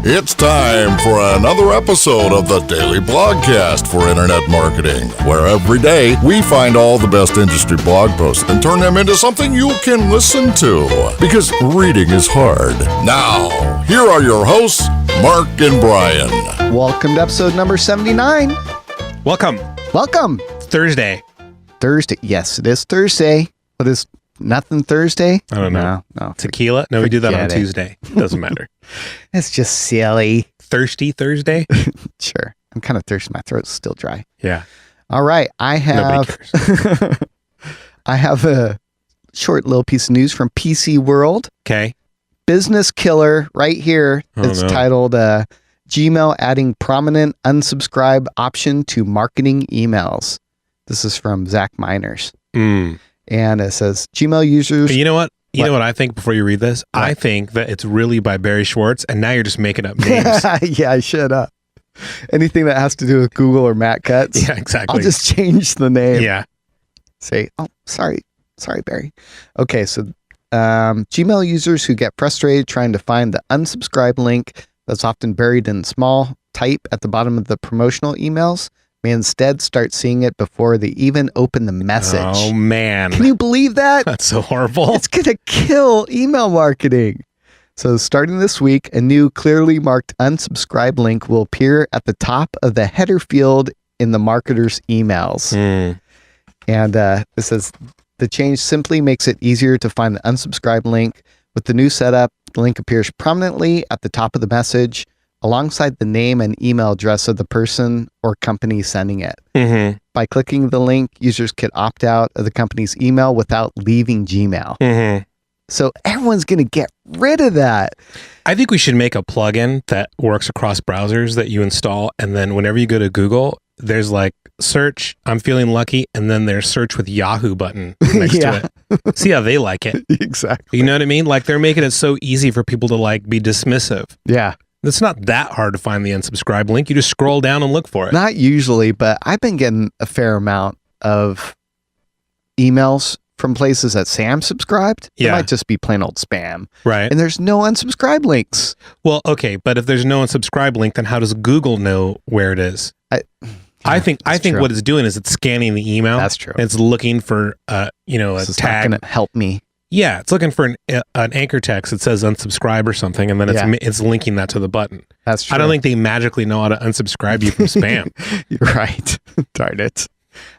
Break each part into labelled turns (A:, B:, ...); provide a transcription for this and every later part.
A: It's time for another episode of the Daily Blogcast for Internet Marketing, where every day we find all the best industry blog posts and turn them into something you can listen to. Because reading is hard. Now, here are your hosts, Mark and Bryan.
B: Welcome to episode number 79.
C: Welcome.
B: Thursday. Yes, it is Thursday. What is nothing Thursday?
C: I don't know.
B: No.
C: Tequila? No, we do that on Tuesday. Doesn't matter.
B: It's just silly.
C: Thirsty Thursday?
B: Sure. I'm kind of thirsty. My throat's still dry.
C: Yeah.
B: All right.
C: Nobody cares.
B: I have a short little piece of news from PC World.
C: Okay.
B: Business killer right here. It's titled Gmail adding prominent unsubscribe option to marketing emails. This is from Zach Miners. And it says Gmail users.
C: You know what? You know what I think before you read this? What? I think that it's really by Barry Schwartz, and now you're just making up names.
B: Yeah, shut up. Anything that has to do with Google or Matt Cutts.
C: Yeah, exactly.
B: I'll just change the name.
C: Yeah.
B: Say, oh, sorry, Barry. Okay, so Gmail users who get frustrated trying to find the unsubscribe link that's often buried in small type at the bottom of the promotional emails may instead start seeing it before they even open the message.
C: Oh, man.
B: Can you believe that?
C: That's so horrible.
B: It's going to kill email marketing. So starting this week, a new clearly marked unsubscribe link will appear at the top of the header field in the marketer's emails. And it says the change simply makes it easier to find the unsubscribe link. With the new setup, the link appears prominently at the top of the message alongside the name and email address of the person or company sending it. By clicking the link, users could opt out of the company's email without leaving Gmail. So everyone's going to get rid of that.
C: I think we should make a plugin that works across browsers that you install, and then whenever you go to Google, there's like search, I'm feeling lucky, and then there's search with Yahoo button next to it. See how they like it.
B: Exactly.
C: You know what I mean? Like they're making it so easy for people to like be dismissive.
B: Yeah.
C: It's not that hard to find the unsubscribe link. You just scroll down and look for it.
B: Not usually, but I've been getting a fair amount of emails from places that say I'm subscribed. It might just be plain old spam.
C: Right.
B: And there's no unsubscribe links.
C: Well, okay, but if there's no unsubscribe link, then how does Google know where it is? I think what it's doing is it's scanning the email.
B: That's true.
C: It's looking for a tag.
B: It's not going to help me.
C: Yeah, it's looking for an anchor text that says unsubscribe or something, and then it's linking that to the button.
B: That's true.
C: I don't think they magically know how to unsubscribe you from spam.
B: You're right. Darn it.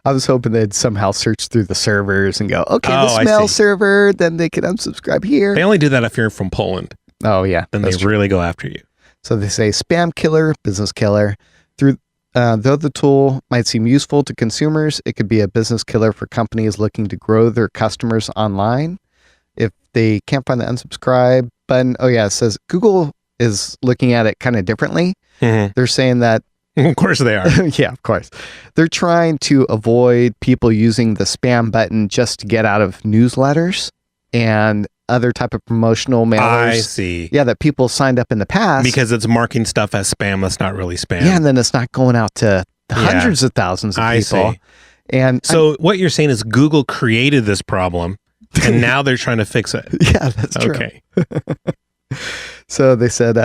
B: I was hoping they'd somehow search through the servers and go, okay, this mail server, then they can unsubscribe here.
C: They only do that if you're from Poland.
B: Oh, yeah.
C: Then they really go after you.
B: So they say spam killer, business killer. Though the tool might seem useful to consumers, it could be a business killer for companies looking to grow their customers online. If they can't find the unsubscribe button, it says Google is looking at it kind of differently. They're saying that.
C: Of course they are.
B: Yeah, of course. They're trying to avoid people using the spam button just to get out of newsletters and other type of promotional mailers.
C: I see.
B: Yeah, that people signed up in the past.
C: Because it's marking stuff as spam that's not really spam.
B: Yeah, and then it's not going out to hundreds of thousands of people.
C: See.
B: And
C: so what you're saying is Google created this problem, and now they're trying to fix it.
B: Yeah, that's true.
C: Okay.
B: So they said,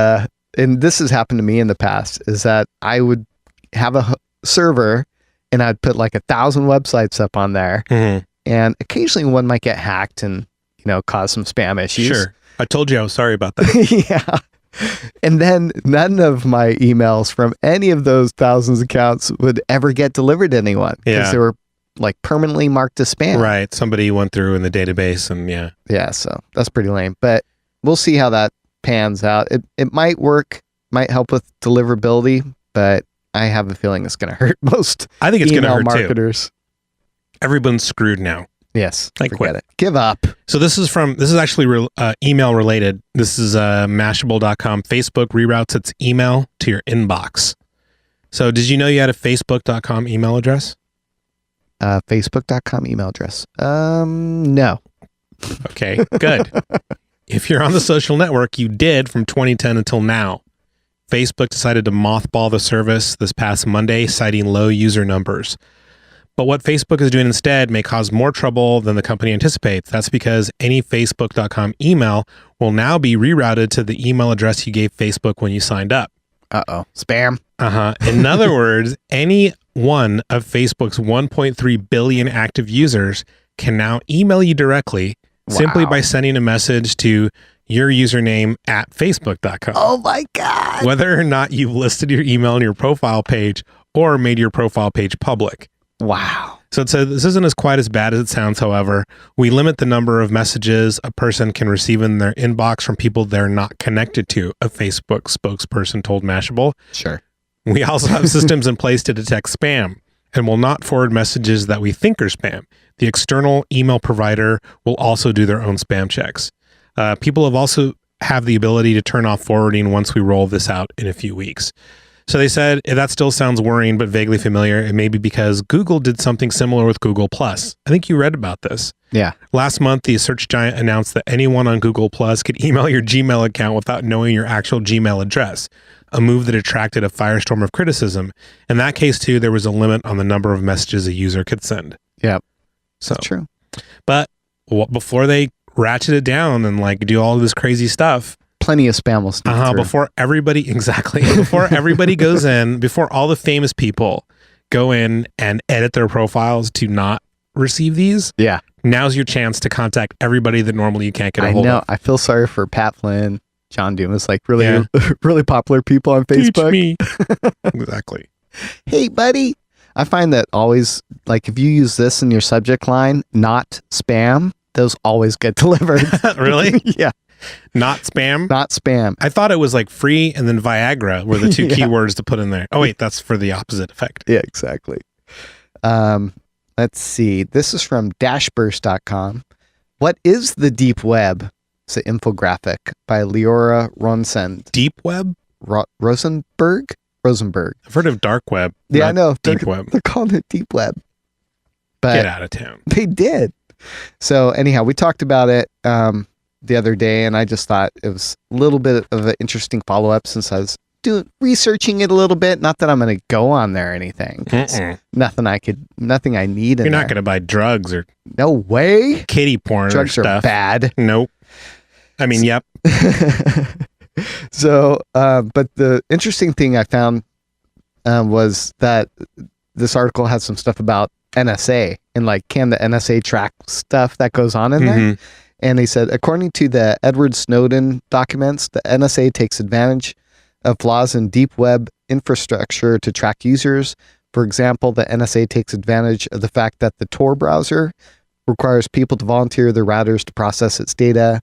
B: and this has happened to me in the past, is that I would have a server and I'd put like 1,000 websites up on there. And occasionally one might get hacked and, cause some spam issues.
C: Sure. I told you I was sorry about that.
B: Yeah. And then none of my emails from any of those thousands of accounts would ever get delivered to anyone because they were like permanently marked as spam.
C: Right. Somebody went through in the database and
B: Yeah. So that's pretty lame, but we'll see how that pans out. It might work, might help with deliverability, but I have a feeling it's going to hurt most.
C: I think it's going to hurt
B: marketers.
C: Too. Everyone's screwed now.
B: Yes.
C: I quit.
B: It. Give up.
C: So this is actually email related. This is Mashable.com. Facebook reroutes its email to your inbox. So did you know you had a Facebook.com email address?
B: Facebook.com email address. No.
C: Okay, good. If you're on the social network, you did from 2010 until now. Facebook decided to mothball the service this past Monday, citing low user numbers. But what Facebook is doing instead may cause more trouble than the company anticipates. That's because any Facebook.com email will now be rerouted to the email address you gave Facebook when you signed up.
B: Uh-oh. Spam.
C: In other words, any one of Facebook's 1.3 billion active users can now email you directly simply by sending a message to your username at facebook.com.
B: Oh my God.
C: Whether or not you've listed your email on your profile page or made your profile page public.
B: Wow.
C: So this isn't as quite as bad as it sounds, however. We limit the number of messages a person can receive in their inbox from people they're not connected to, a Facebook spokesperson told Mashable.
B: Sure.
C: We also have systems in place to detect spam and will not forward messages that we think are spam. The external email provider will also do their own spam checks. People have also have the ability to turn off forwarding once we roll this out in a few weeks. So they said, that still sounds worrying, but vaguely familiar. It may be because Google did something similar with Google+. I think you read about this.
B: Yeah.
C: Last month, the search giant announced that anyone on Google+ could email your Gmail account without knowing your actual Gmail address, a move that attracted a firestorm of criticism. In that case, too, there was a limit on the number of messages a user could send.
B: Yep.
C: So
B: That's true.
C: But before they ratchet it down and like do all of this crazy stuff,
B: plenty of spam will sneak through.
C: Before everybody goes in, before all the famous people go in and edit their profiles to not receive these.
B: Yeah.
C: Now's your chance to contact everybody that normally you can't get a hold of.
B: I feel sorry for Pat Flynn, John Dumas, like really, really popular people on Facebook.
C: Teach me. Exactly.
B: Hey, buddy. I find that always, like, if you use this in your subject line, not spam, those always get delivered.
C: Really?
B: Yeah.
C: Not spam?
B: Not spam.
C: I thought it was like free and then Viagra were the two keywords to put in there. Oh, wait, that's for the opposite effect.
B: Yeah, exactly. Let's see. This is from DashBurst.com. What is the deep web? It's an infographic by Leora Rosenberg.
C: Deep web?
B: Rosenberg?
C: I've heard of dark web.
B: Yeah, I know.
C: Deep web.
B: They're calling it deep web. But
C: get out of town.
B: They did. So anyhow, we talked about it the other day, and I just thought it was a little bit of an interesting follow-up since I was researching it a little bit. Not that I'm going to go on there or anything. Nothing I need.
C: You're not going to buy drugs or
B: no way.
C: Kitty porn.
B: Drugs
C: or
B: are
C: stuff.
B: bad.
C: Nope. I mean, yep.
B: So, but the interesting thing I found was that this article had some stuff about NSA and like, can the NSA track stuff that goes on in there? And they said, according to the Edward Snowden documents, the NSA takes advantage of flaws in deep web infrastructure to track users. For example, the NSA takes advantage of the fact that the Tor browser requires people to volunteer their routers to process its data.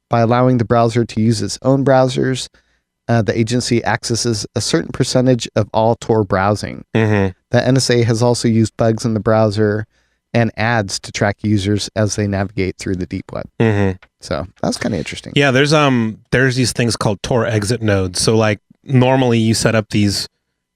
B: By allowing the browser to use its own browsers, the agency accesses a certain percentage of all Tor browsing. The NSA has also used bugs in the browser and ads to track users as they navigate through the deep web. So that's kind of interesting.
C: Yeah, there's these things called Tor exit nodes. So like normally you set up these,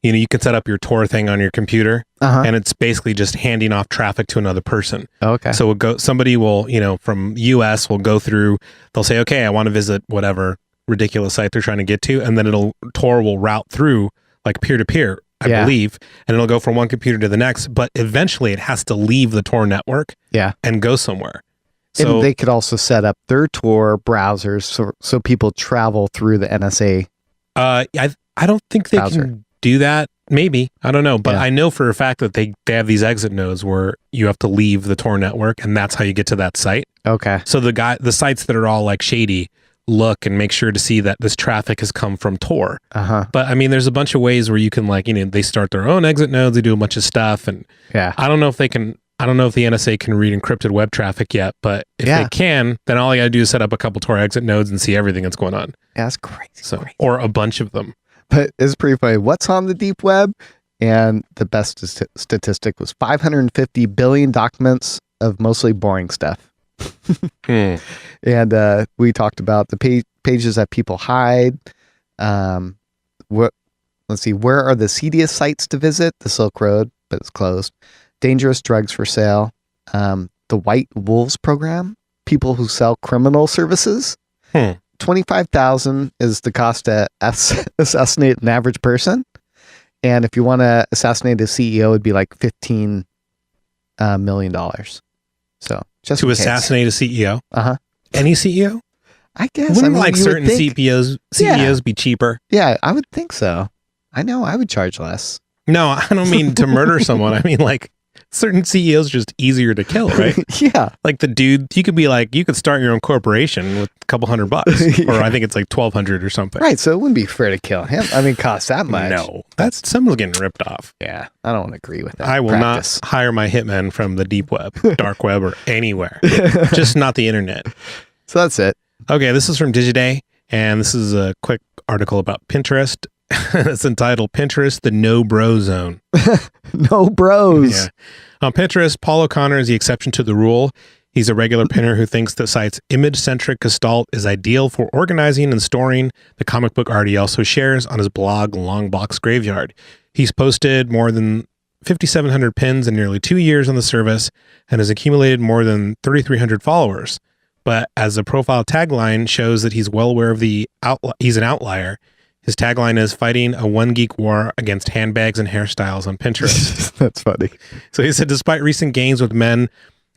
C: you can set up your Tor thing on your computer and it's basically just handing off traffic to another person.
B: Okay.
C: So somebody will, from US will go through, they'll say, okay, I want to visit whatever ridiculous site they're trying to get to. And then Tor will route through like peer to peer, I believe, and it'll go from one computer to the next, but eventually it has to leave the Tor network and go somewhere. So
B: and they could also set up their Tor browsers so people travel through the NSA.
C: I don't think they can do that. Maybe. I don't know. But I know for a fact that they have these exit nodes where you have to leave the Tor network and that's how you get to that site.
B: Okay.
C: So the sites that are all like shady look and make sure to see that this traffic has come from Tor. But I mean, there's a bunch of ways where you can they start their own exit nodes, they do a bunch of stuff. And I don't know if the NSA can read encrypted web traffic yet, but if they can, then all you gotta do is set up a couple Tor exit nodes and see everything that's going on.
B: Yeah, that's crazy.
C: Or a bunch of them.
B: But it's pretty funny. What's on the deep web? And the best statistic was 550 billion documents of mostly boring stuff. And we talked about the pages that people hide. Let's see, where are the seediest sites to visit? The Silk Road, but it's closed. Dangerous drugs for sale. The White Wolves program. People who sell criminal services. $25,000 is the cost to assassinate an average person. And if you want to assassinate a CEO, it'd be like $15 million. So just
C: to
B: in case.
C: assassinate a CEO.
B: Uh-huh.
C: Any CEO?
B: I guess.
C: Wouldn't
B: you
C: certain
B: would think,
C: CEOs be cheaper?
B: Yeah, I would think so. I know I would charge less.
C: No, I don't mean to murder someone. I mean certain CEOs are just easier to kill, right?
B: Yeah.
C: Like the dude, you could start your own corporation with a couple $100, or I think it's like 1,200 or something.
B: Right. So it wouldn't be fair to kill him. I mean, cost that much.
C: No, that's someone's getting ripped off.
B: Yeah. I don't agree with that.
C: I will not hire my hitmen from the deep web, dark web, or anywhere. Just not the internet.
B: So that's it.
C: Okay, this is from Digiday, and this is a quick article about Pinterest. It's entitled Pinterest, the No Bro Zone.
B: No bros.
C: Yeah. On Pinterest, Paul O'Connor is the exception to the rule. He's a regular pinner who thinks the site's image-centric gestalt is ideal for organizing and storing the comic book art he also shares on his blog, Longbox Graveyard. He's posted more than 5,700 pins in nearly 2 years on the service and has accumulated more than 3,300 followers. But as the profile tagline shows that he's well aware of he's an outlier. His tagline is fighting a one geek war against handbags and hairstyles on Pinterest.
B: That's funny.
C: So he said, despite recent gains with men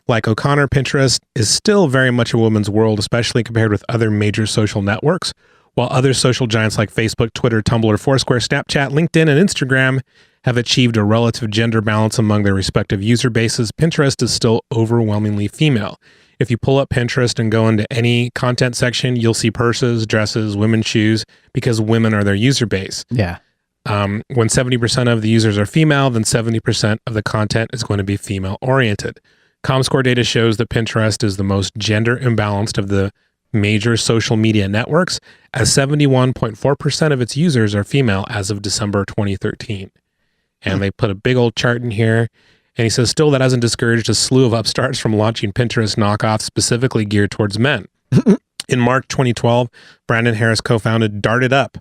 C: like O'Connor, Pinterest is still very much a woman's world, especially compared with other major social networks. While other social giants like Facebook, Twitter, Tumblr, Foursquare, Snapchat, LinkedIn, and Instagram have achieved a relative gender balance among their respective user bases, Pinterest is still overwhelmingly female. If you pull up Pinterest and go into any content section, you'll see purses, dresses, women's shoes, because women are their user base.
B: Yeah.
C: When 70% of the users are female, then 70% of the content is going to be female oriented. Comscore data shows that Pinterest is the most gender imbalanced of the major social media networks, as 71.4% of its users are female as of December 2013. And they put a big old chart in here. And he says, still, that hasn't discouraged a slew of upstarts from launching Pinterest knockoffs specifically geared towards men. In March 2012, Brandon Harris co-founded Darted Up.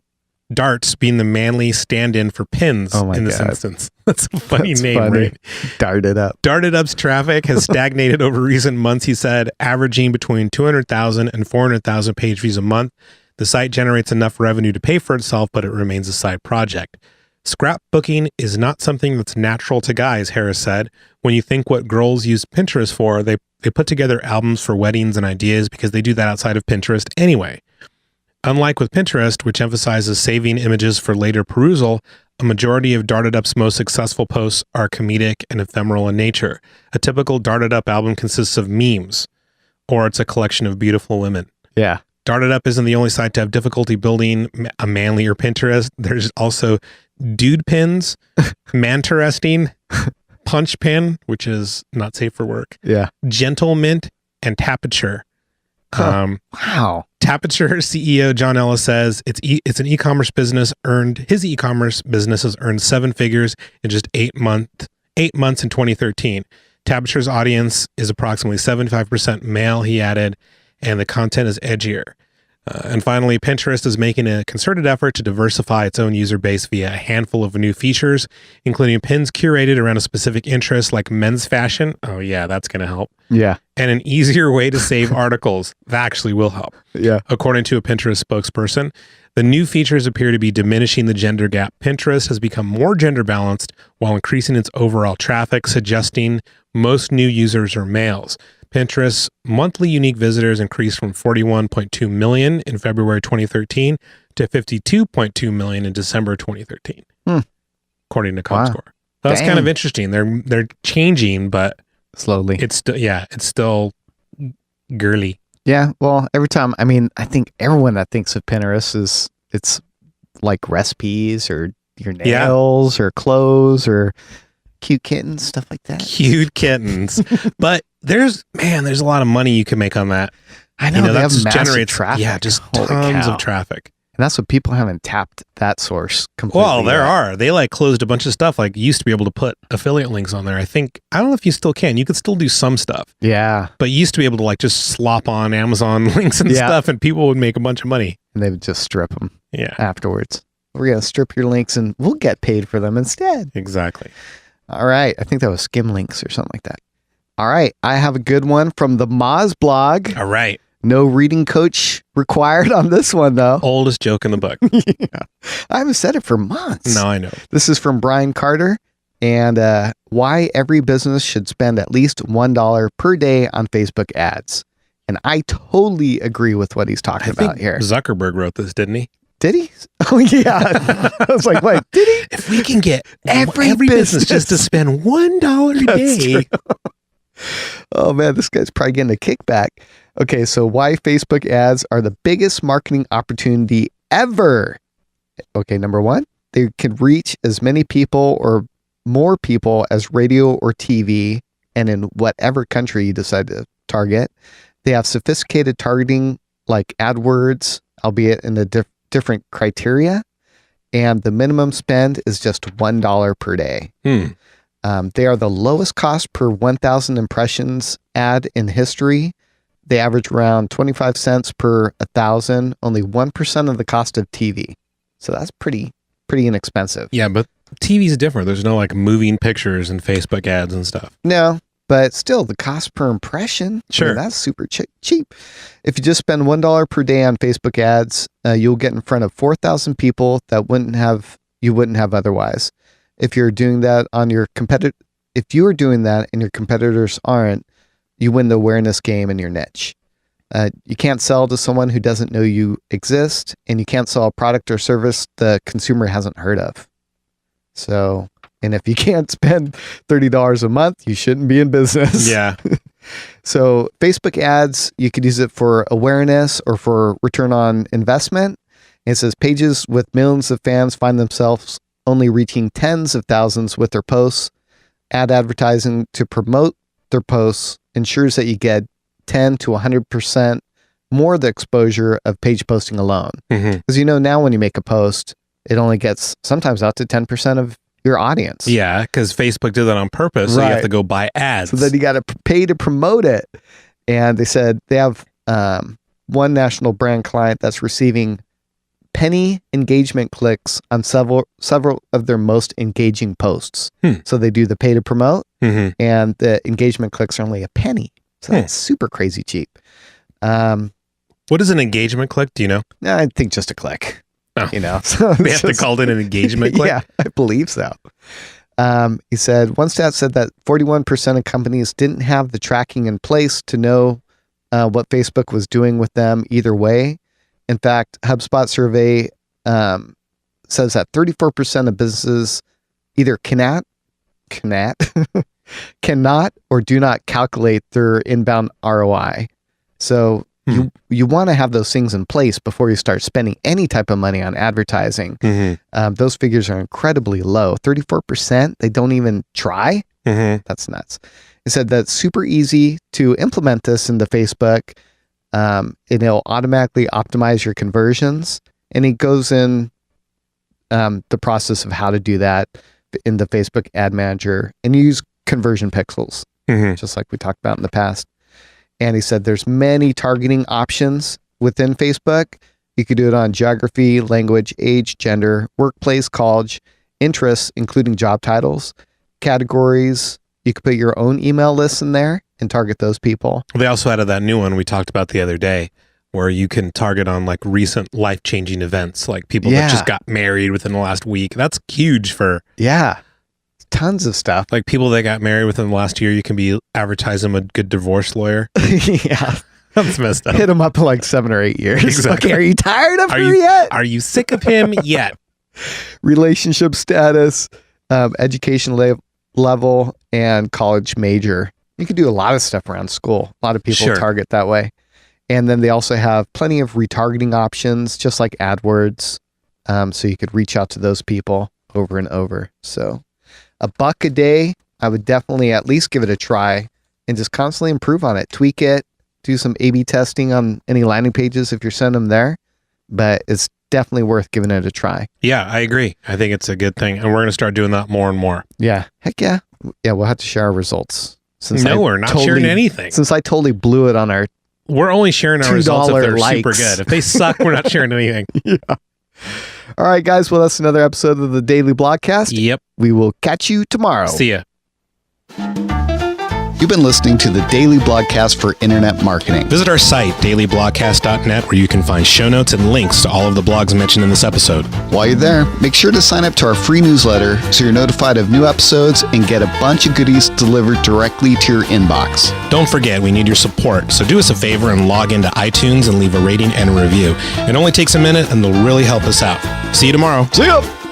C: Darts being the manly stand-in for pins in this instance. That's a funny name, right?
B: Darted Up.
C: Darted Up's traffic has stagnated over recent months, he said, averaging between 200,000 and 400,000 page views a month. The site generates enough revenue to pay for itself, but it remains a side project. Scrapbooking is not something that's natural to guys, Harris said. When you think what girls use Pinterest for, they put together albums for weddings and ideas because they do that outside of Pinterest anyway. Unlike with Pinterest, which emphasizes saving images for later perusal, a majority of Darted Up's most successful posts are comedic and ephemeral in nature. A typical Darted Up album consists of memes, or it's a collection of beautiful women.
B: Yeah.
C: Darted Up isn't the only site to have difficulty building a manlier Pinterest. There's also Dude Pins, Manteresting, Punch Pin, which is not safe for work.
B: Yeah.
C: Gentle Mint, and Tapiture.
B: Wow.
C: Tapiture CEO John Ellis says it's an e-commerce business. His e-commerce business has earned 7 figures in just 8 months in 2013. Tapiture's audience is approximately 75% male, he added, and the content is edgier. And finally, Pinterest is making a concerted effort to diversify its own user base via a handful of new features, including pins curated around a specific interest like men's fashion. Oh yeah, that's going to help.
B: Yeah.
C: And an easier way to save articles. That actually will help.
B: Yeah.
C: According to a Pinterest spokesperson, the new features appear to be diminishing the gender gap. Pinterest has become more gender balanced while increasing its overall traffic, suggesting most new users are males. Pinterest's monthly unique visitors increased from 41.2 million in February 2013 to 52.2 million in December 2013, according to Comscore. Wow. So that's kind of interesting. They're changing, but
B: slowly.
C: It's still girly.
B: Yeah. Well, every time, I mean, I think everyone that thinks of Pinterest it's like recipes or your nails or clothes or cute kittens, stuff like that.
C: Cute kittens. But there's a lot of money you can make on that.
B: I know,
C: that
B: just
C: generates
B: traffic.
C: Yeah, just tons of traffic.
B: And that's what people haven't tapped that source completely.
C: Well, there are. They closed a bunch of stuff. You used to be able to put affiliate links on there. I don't know if you still can. You could still do some stuff.
B: Yeah.
C: But you used to be able to just slop on Amazon links and stuff, and people would make a bunch of money.
B: And they would just strip them afterwards. We're going to strip your links and we'll get paid for them instead.
C: Exactly.
B: All right. I think that was Skim Links or something like that. All right. I have a good one from the Moz blog.
C: All right.
B: No reading coach required on this one, though.
C: Oldest joke in the book.
B: Yeah. I haven't said it for months.
C: No, I know.
B: This is from Brian Carter, and why every business should spend at least $1 per day on Facebook ads. And I totally agree with what he's talking about here.
C: Zuckerberg wrote this, didn't he?
B: Did he? Oh, yeah. I was like, wait, did he?
C: If we can get every business just to spend $1 a day.
B: Oh, man, this guy's probably getting a kickback. Okay, so why Facebook ads are the biggest marketing opportunity ever. Okay, number one, they can reach as many people or more people as radio or TV, and in whatever country you decide to target. They have sophisticated targeting like AdWords, albeit in a different criteria, and the minimum spend is just $1 per day. They are the lowest cost per 1,000 impressions ad in history. They average around 25 cents per 1,000, only 1% of the cost of TV. So that's pretty inexpensive.
C: Yeah, but TV's different. There's no like moving pictures and Facebook ads and stuff.
B: No, but still the cost per impression,
C: sure,
B: I mean, that's super cheap. If you just spend $1 per day on Facebook ads, you'll get in front of 4,000 people that you wouldn't have otherwise. If you're doing that on your if you are doing that and your competitors aren't, you win the awareness game in your niche. You can't sell to someone who doesn't know you exist, and you can't sell a product or service the consumer hasn't heard of. So, and if you can't spend $30 a month, you shouldn't be in business.
C: Yeah.
B: So Facebook ads, you could use it for awareness or for return on investment. And it says pages with millions of fans find themselves only reaching tens of thousands with their posts. Ad advertising to promote their posts ensures that you get 10 to 100% more the exposure of page posting alone. Because now when you make a post, it only gets sometimes out to 10% of your audience.
C: Yeah, because Facebook did that on purpose, so you have to go buy ads.
B: So then you got to pay to promote it. And they said they have one national brand client that's receiving penny engagement clicks on several of their most engaging posts. So they do the pay to promote, and the engagement clicks are only a penny. So that's super crazy cheap.
C: What is an engagement click? Do you know?
B: I think just a click.
C: Oh.
B: So
C: they have to call it an engagement click?
B: Yeah, I believe so. He said, one stat said that 41% of companies didn't have the tracking in place to know what Facebook was doing with them either way. In fact, HubSpot survey says that 34% of businesses either cannot or do not calculate their inbound ROI. So you want to have those things in place before you start spending any type of money on advertising. Those figures are incredibly low. 34%, they don't even try. That's nuts. It said that it's super easy to implement this into Facebook. It'll automatically optimize your conversions, and it goes in the process of how to do that in the Facebook ad manager, and you use conversion pixels, just like we talked about in the past. And he said there's many targeting options within Facebook. You could do it on geography, language, age, gender, workplace, college, interests, including job titles, categories. You could put your own email lists in there and target those people.
C: They also added that new one we talked about the other day, where you can target on like recent life-changing events, like people that just got married within the last week. That's huge for
B: tons of stuff.
C: Like people that got married within the last year, you can be advertising them a good divorce lawyer.
B: Yeah.
C: That's messed up.
B: Hit them up for like 7 or 8 years.
C: Exactly.
B: Okay, are you tired of her yet?
C: Are you sick of him yet?
B: Relationship status, education level, and college major. You can do a lot of stuff around school. A lot of people target that way. And then they also have plenty of retargeting options, just like AdWords. So you could reach out to those people over and over. So $1 a day, I would definitely at least give it a try and just constantly improve on it. Tweak it, do some A/B testing on any landing pages if you're sending them there. But it's definitely worth giving it a try.
C: Yeah, I agree. I think it's a good thing. And we're going to start doing that more and more.
B: Yeah. Heck yeah. Yeah, we'll have to share our results.
C: We're not sharing anything.
B: Since I totally blew it on our
C: We're only sharing our results if they're
B: likes.
C: super good. If they suck, we're not sharing anything.
B: Yeah. All right, guys. Well, that's another episode of the Daily Blogcast.
C: Yep.
B: We will catch you tomorrow.
C: See ya.
B: You've been listening to the Daily Blogcast for Internet Marketing.
C: Visit our site, dailyblogcast.net, where you can find show notes and links to all of the blogs mentioned in this episode.
B: While you're there, make sure to sign up to our free newsletter so you're notified of new episodes and get a bunch of goodies delivered directly to your inbox.
C: Don't forget, we need your support, so do us a favor and log into iTunes and leave a rating and a review. It only takes a minute and they'll really help us out. See you tomorrow.
B: See ya!